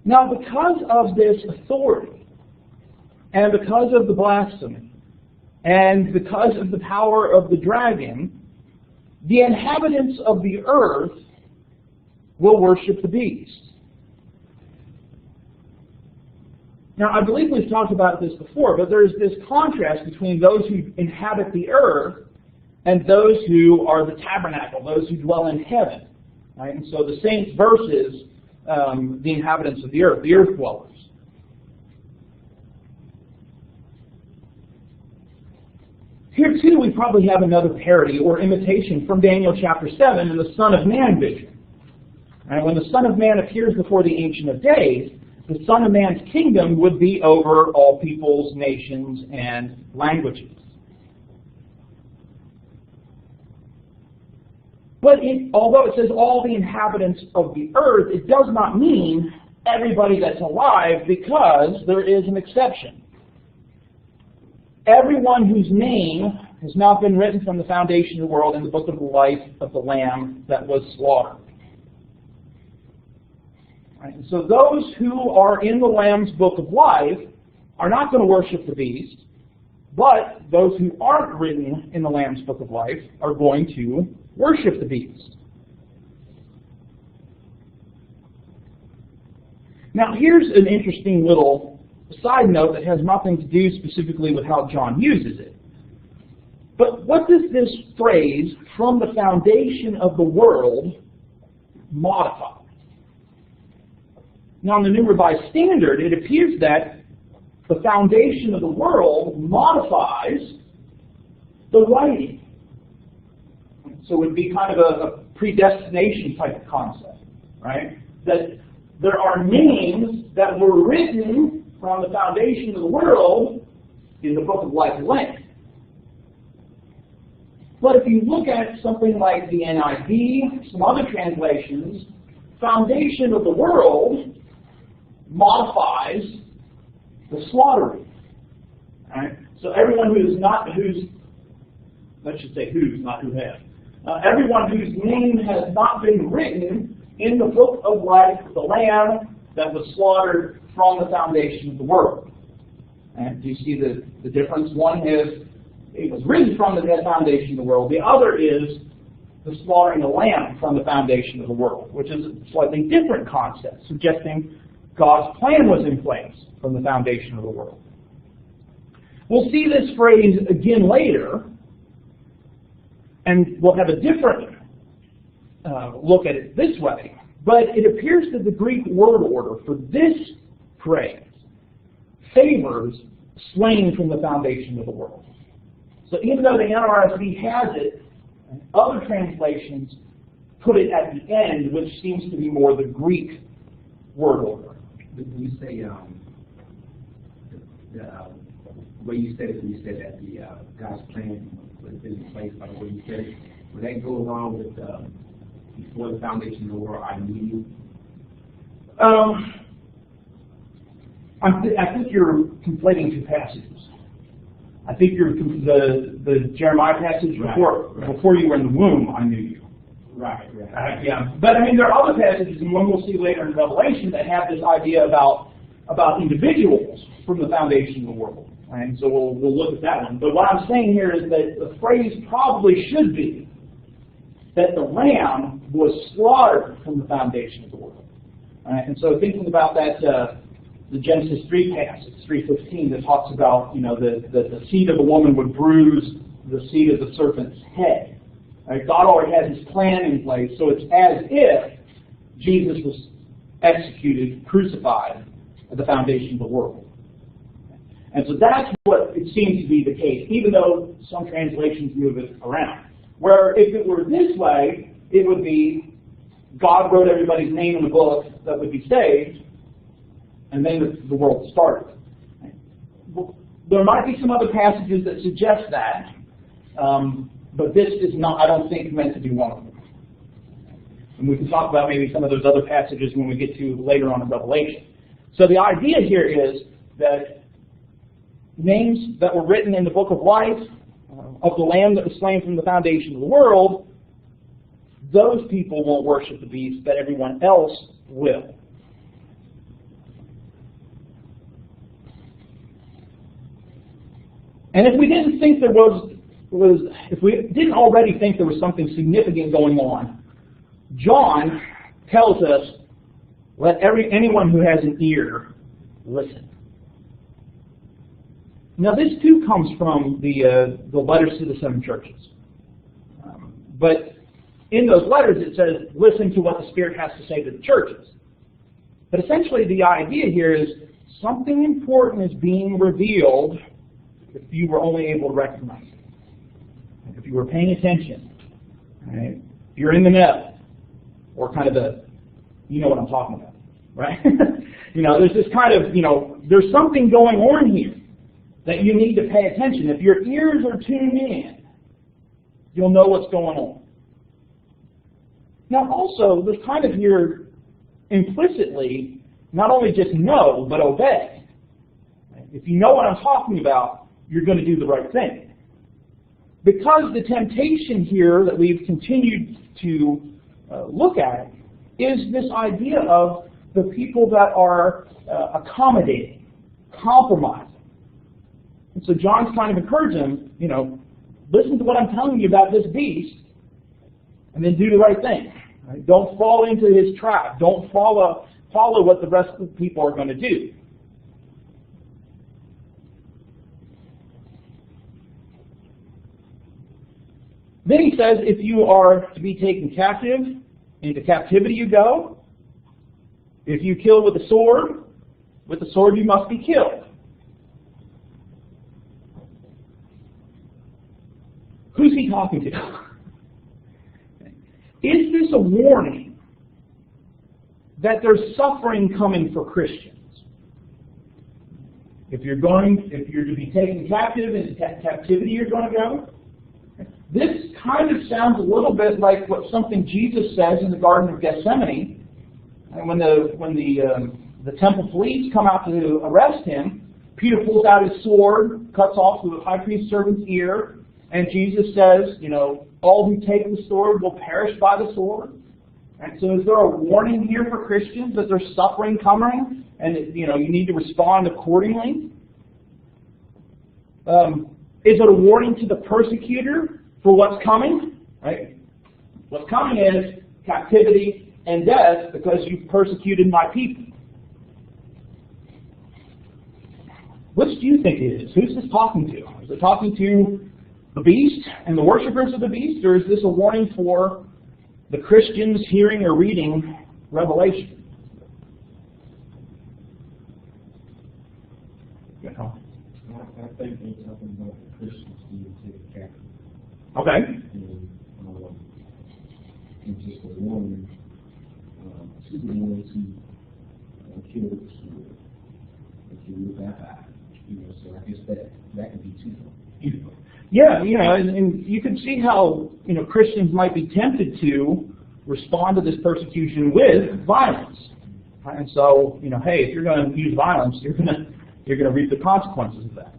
Now, because of this authority, and because of the blasphemy, and because of the power of the dragon, the inhabitants of the earth will worship the beast. Now, I believe we've talked about this before, but there's this contrast between those who inhabit the earth and those who are the tabernacle, those who dwell in heaven. Right? And so the saints versus the inhabitants of the earth dwellers. Here too we probably have another parody or imitation from Daniel chapter 7 in the Son of Man vision. And when the Son of Man appears before the Ancient of Days, the Son of Man's kingdom would be over all peoples, nations, and languages. But although it says all the inhabitants of the earth, it does not mean everybody that's alive, because there is an exception. Everyone whose name has not been written from the foundation of the world in the book of the life of the Lamb that was slaughtered. Right? And so those who are in the Lamb's book of life are not going to worship the beast, but those who aren't written in the Lamb's book of life are going to worship the beast. Now here's an interesting little side note that has nothing to do specifically with how John uses it. But what does this phrase, from the foundation of the world, modify? Now in the New Revised Standard, it appears that the foundation of the world modifies the writing. So it would be kind of a predestination type of concept, right? That there are names that were written from the foundation of the world in the book of life and Lamb. But if you look at something like the NIV, some other translations, foundation of the world modifies the slaughtering. Right? So everyone let's just say who's, not who has. Everyone whose name has not been written in the book of life of the Lamb that was slaughtered from the foundation of the world. And do you see the difference? One is it was written from the foundation of the world. The other is the slaughtering of the Lamb from the foundation of the world, which is a slightly different concept, suggesting God's plan was in place from the foundation of the world. We'll see this phrase again later, and we'll have a different look at it this way. But it appears that the Greek word order for this phrase favors slain from the foundation of the world. So even though the NRSV has it, other translations put it at the end, which seems to be more the Greek word order. When you say the way you said it, when you said that the God's plan was in place by the way you said it, would that go along with before the foundation of the world, I knew you? I think you're conflating two passages. I think you're the Jeremiah passage before you were in the womb, I knew you. Right. Yeah, but I mean there are other passages, and one we'll see later in Revelation, that have this idea about individuals from the foundation of the world. And so we'll look at that one. But what I'm saying here is that the phrase probably should be that the Lamb was slaughtered from the foundation of the world. And so thinking about that, the Genesis 3 passage, 3:15, that talks about the seed of the woman would bruise the seed of the serpent's head. God already had his plan in place, so it's as if Jesus was executed, crucified at the foundation of the world. And so that's what it seems to be the case, even though some translations move it around. Where if it were this way, it would be God wrote everybody's name in the book that would be saved, and then the world started. There might be some other passages that suggest that, but this is not, I don't think, meant to be one of them. And we can talk about maybe some of those other passages when we get to later on in Revelation. So the idea here is that names that were written in the book of life of the Lamb that was slain from the foundation of the world, those people won't worship the beast, but everyone else will. And if we didn't think if we didn't already think there was something significant going on, John tells us, let anyone who has an ear listen. Now this too comes from the letters to the 7 churches. But in those letters it says, listen to what the Spirit has to say to the churches. But essentially the idea here is something important is being revealed if you were only able to recognize it. If you were paying attention. Right? If you're in the know, or kind of you know what I'm talking about. Right? There's this kind of, there's something going on here that you need to pay attention. If your ears are tuned in, you'll know what's going on. Now also, there's kind of here implicitly, not only just know, but obey. If you know what I'm talking about, you're going to do the right thing. Because the temptation here that we've continued to look at is this idea of the people that are accommodating, compromising. And so John's kind of encouraging them, listen to what I'm telling you about this beast, and then do the right thing. Right? Don't fall into his trap. Don't follow what the rest of the people are going to do. Then he says, if you are to be taken captive, into captivity you go. If you kill with the sword you must be killed. Who's he talking to? Is this a warning that there's suffering coming for Christians? If you're to be taken captive, into captivity you're going to go? This kind of sounds a little bit like what something Jesus says in the Garden of Gethsemane. And when the temple police come out to arrest him, Peter pulls out his sword, cuts off the high priest's servant's ear, and Jesus says, all who take the sword will perish by the sword. And so is there a warning here for Christians that there's suffering coming and you need to respond accordingly? Is it a warning to the persecutor for what's coming? Right? What's coming is captivity and death because you've persecuted my people. Which do you think it is? Who's this talking to? Is it talking to the beast and the worshipers of the beast, or is this a warning for the Christians hearing or reading Revelation? I think it's something about the Christians being taken captive. Okay. And just a warning to the ones who killed the sword. If you look at that, so I guess that could be too. Yeah, and you can see how Christians might be tempted to respond to this persecution with violence. And so, hey, if you're going to use violence, you're going to reap the consequences of that.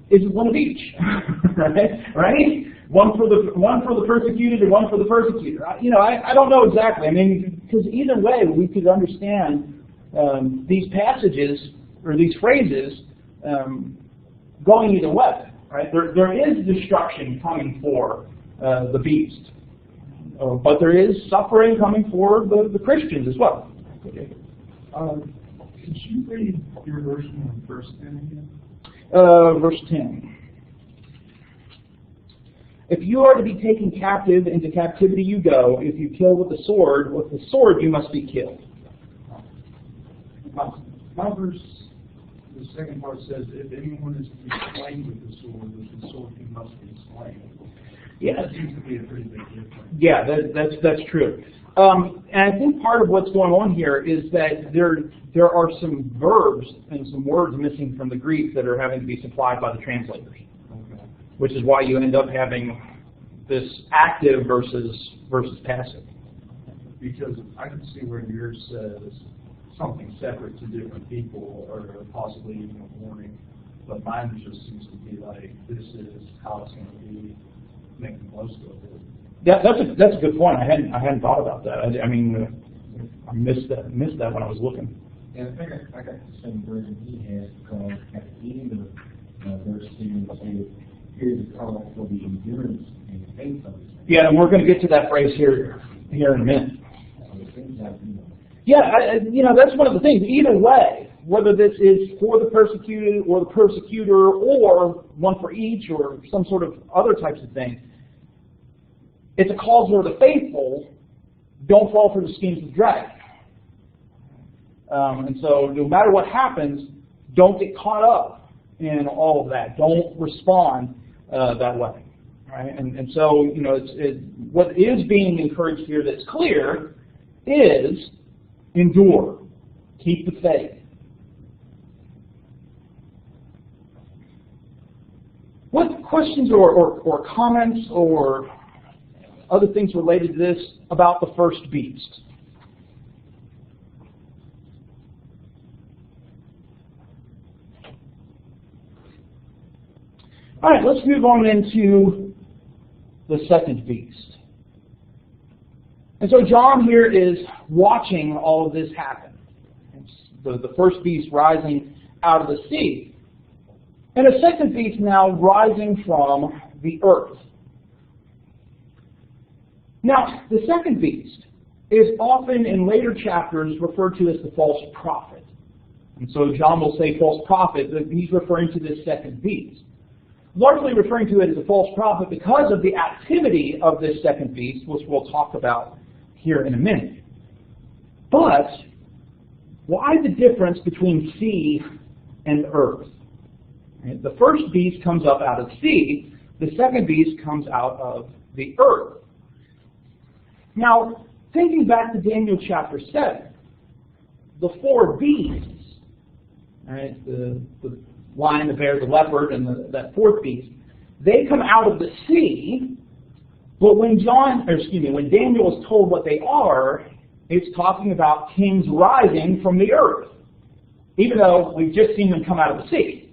Is one of each, right? One for the persecuted and one for the persecutor. I don't know exactly. Because either way, we could understand these passages or these phrases going either way. Right? There is destruction coming for the beast, but there is suffering coming for the Christians as well. Could you read your version of verse 10 again? Verse 10. If you are to be taken captive, into captivity you go. If you kill with the sword you must be killed. My verse, the second part says, if anyone is to be slain with the sword you must be slain. Yeah, That seems to be a pretty big difference. Yeah, that's true. And I think part of what's going on here is that there are some verbs and some words missing from the Greek that are having to be supplied by the translators. Okay. Which is why you end up having this active versus passive. Because I can see where yours says something separate to different people, or possibly even a warning, but mine just seems to be like, this is how it's going to be, making the most of it. Yeah, that's a good point. I hadn't thought about that. I missed that when I was looking. And I think I got the same version he has, because at the end of verse 10, it says, here's the call for the endurance and faith of the saints. Yeah, and we're going to get to that phrase here in a minute. So it seems like, Yeah, that's one of the things. Either way, whether this is for the persecuted or the persecutor or one for each or some sort of other types of thing, it's a call for the faithful, don't fall for the schemes of the dragon. And so no matter what happens, don't get caught up in all of that. Don't respond that way. Right? And so, what is being encouraged here that's clear is endure. Keep the faith. What questions or comments or other things related to this about the first beast? All right, let's move on into the second beast. And so John here is watching all of this happen. It's the first beast rising out of the sea. And a second beast now rising from the earth. Now, the second beast is often in later chapters referred to as the false prophet. And so John will say false prophet, but he's referring to this second beast. Largely referring to it as a false prophet because of the activity of this second beast, which we'll talk about here in a minute. But why the difference between sea and earth? The first beast comes up out of the sea. The second beast comes out of the earth. Now, thinking back to Daniel chapter 7, the four beasts, right, the lion, the bear, the leopard, and that fourth beast, they come out of the sea, but when Daniel is told what they are, it's talking about kings rising from the earth, even though we've just seen them come out of the sea.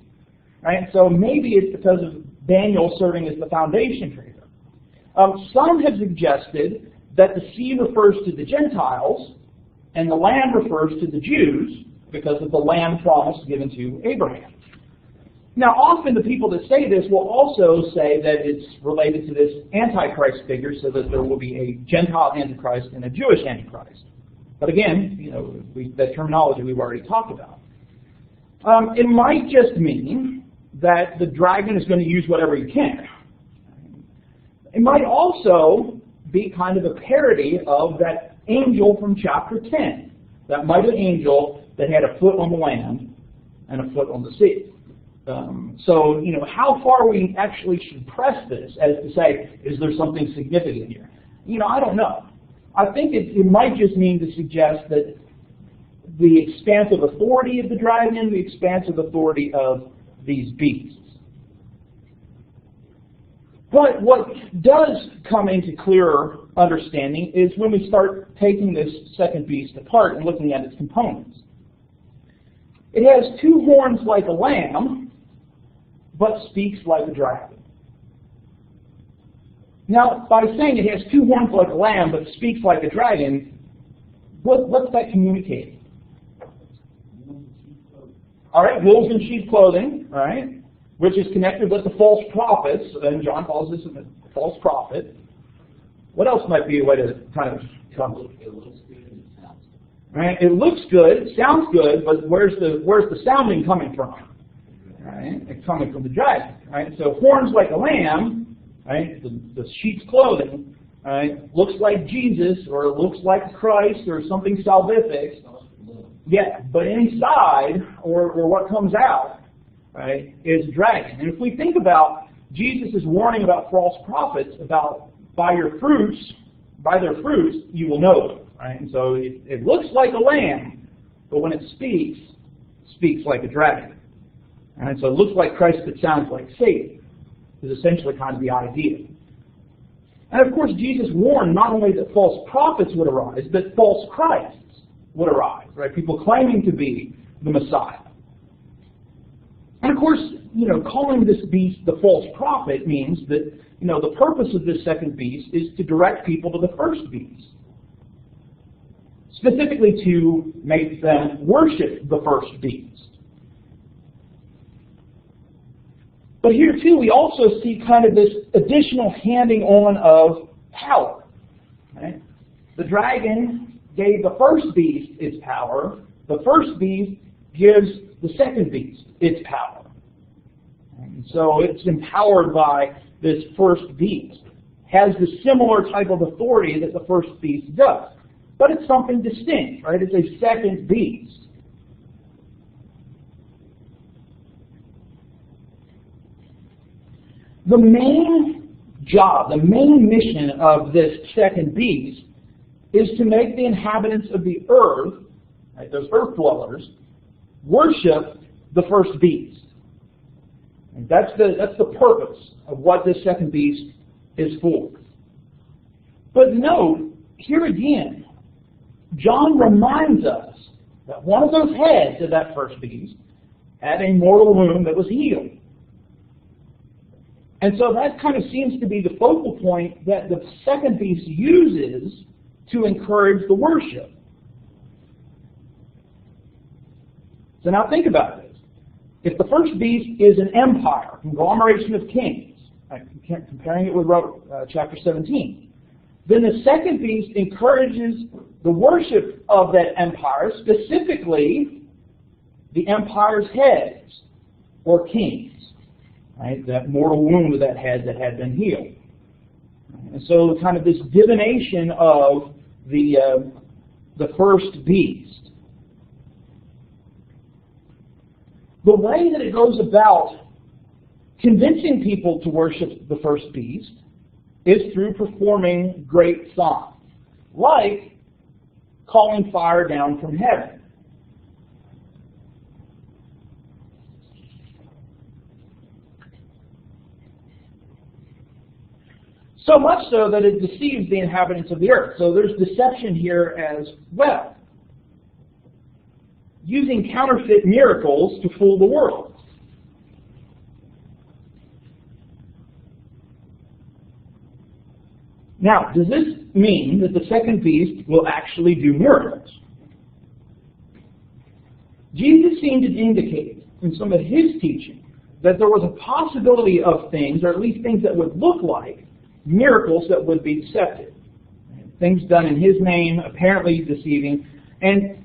Right? So maybe it's because of Daniel serving as the foundation for here. Some have suggested that the sea refers to the Gentiles, and the land refers to the Jews, because of the land promise given to Abraham. Now, often the people that say this will also say that it's related to this Antichrist figure, so that there will be a Gentile Antichrist and a Jewish Antichrist. But again, that terminology we've already talked about. It might just mean that the dragon is going to use whatever he can. It might also be kind of a parody of that angel from chapter 10, that mighty angel that had a foot on the land and a foot on the sea. So, how far we actually should press this as to say, is there something significant here? I don't know. I think it might just mean to suggest that the expansive authority of the dragon, the expansive authority of these beasts. But what does come into clearer understanding is when we start taking this second beast apart and looking at its components. It has two horns like a lamb, but speaks like a dragon. Now, by saying it has two horns like a lamb, but speaks like a dragon, what's that communicating? All right, wolves in sheep clothing, all right, which is connected with the false prophets, and John calls this a false prophet. What else might be a way to kind of come? It looks good and it sounds good. Right? It looks good, it sounds good, but where's the sounding coming from? Right? It's coming from the dragon. Right? So horns like a lamb, right? The sheep's clothing, right? Looks like Jesus, or it looks like Christ, or something salvific. Yeah, but inside, or what comes out, right, is dragon. And if we think about Jesus' warning about false prophets, about by their fruits you will know them. Right? And so it looks like a lamb, but when it speaks like a dragon. And so it looks like Christ, but sounds like Satan, is essentially kind of the idea. And of course, Jesus warned not only that false prophets would arise, but false Christs would arise, right? People claiming to be the Messiah. And of course, calling this beast the false prophet means that, the purpose of this second beast is to direct people to the first beast. specifically to make them worship the first beast. But here too, we also see kind of this additional handing on of power. Right? The dragon gave the first beast its power. The first beast gives the second beast its power. And so it's empowered by this first beast. Has the similar type of authority that the first beast does. But it's something distinct, right? It's a second beast. The main job, the main mission of this second beast is to make the inhabitants of the earth, right, those earth dwellers, worship the first beast. And that's the purpose of what this second beast is for. But note, here again, John reminds us that one of those heads of that first beast had a mortal wound that was healed. And so that kind of seems to be the focal point that the second beast uses to encourage the worship. So now think about this. If the first beast is an empire, conglomeration of kings, comparing it with chapter 17, then the second beast encourages the worship of that empire, specifically the empire's heads or kings. Right? That mortal wound of that head that had been healed. And so kind of this divination of the first beast. The way that it goes about convincing people to worship the first beast is through performing great signs, like calling fire down from heaven. So much so that it deceives the inhabitants of the earth. So there's deception here as well. Using counterfeit miracles to fool the world. Now, does this mean that the second beast will actually do miracles? Jesus seemed to indicate in some of his teaching that there was a possibility of things, or at least things that would look like miracles that would be deceptive. Things done in his name, apparently deceiving, and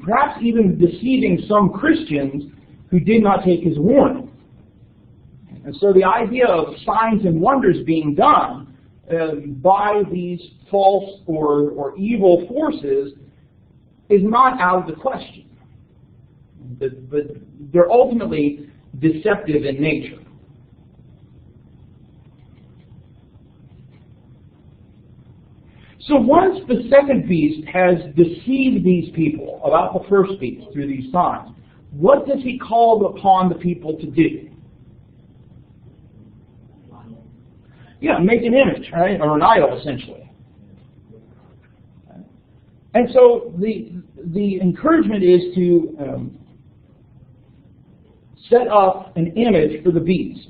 perhaps even deceiving some Christians who did not take his warning. And so the idea of signs and wonders being done by these false or evil forces is not out of the question. But they're ultimately deceptive in nature. So once the second beast has deceived these people about the first beast through these signs, what does he call upon the people to do? Yeah, make an image, right? Or an idol, essentially. And so the encouragement is to set up an image for the beast.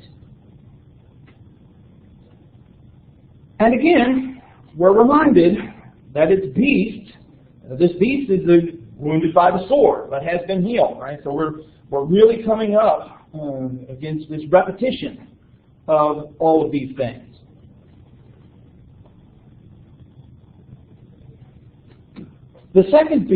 And again, we're reminded that this beast is wounded by the sword, but has been healed, right? So we're really coming up against this repetition of all of these things. The second beast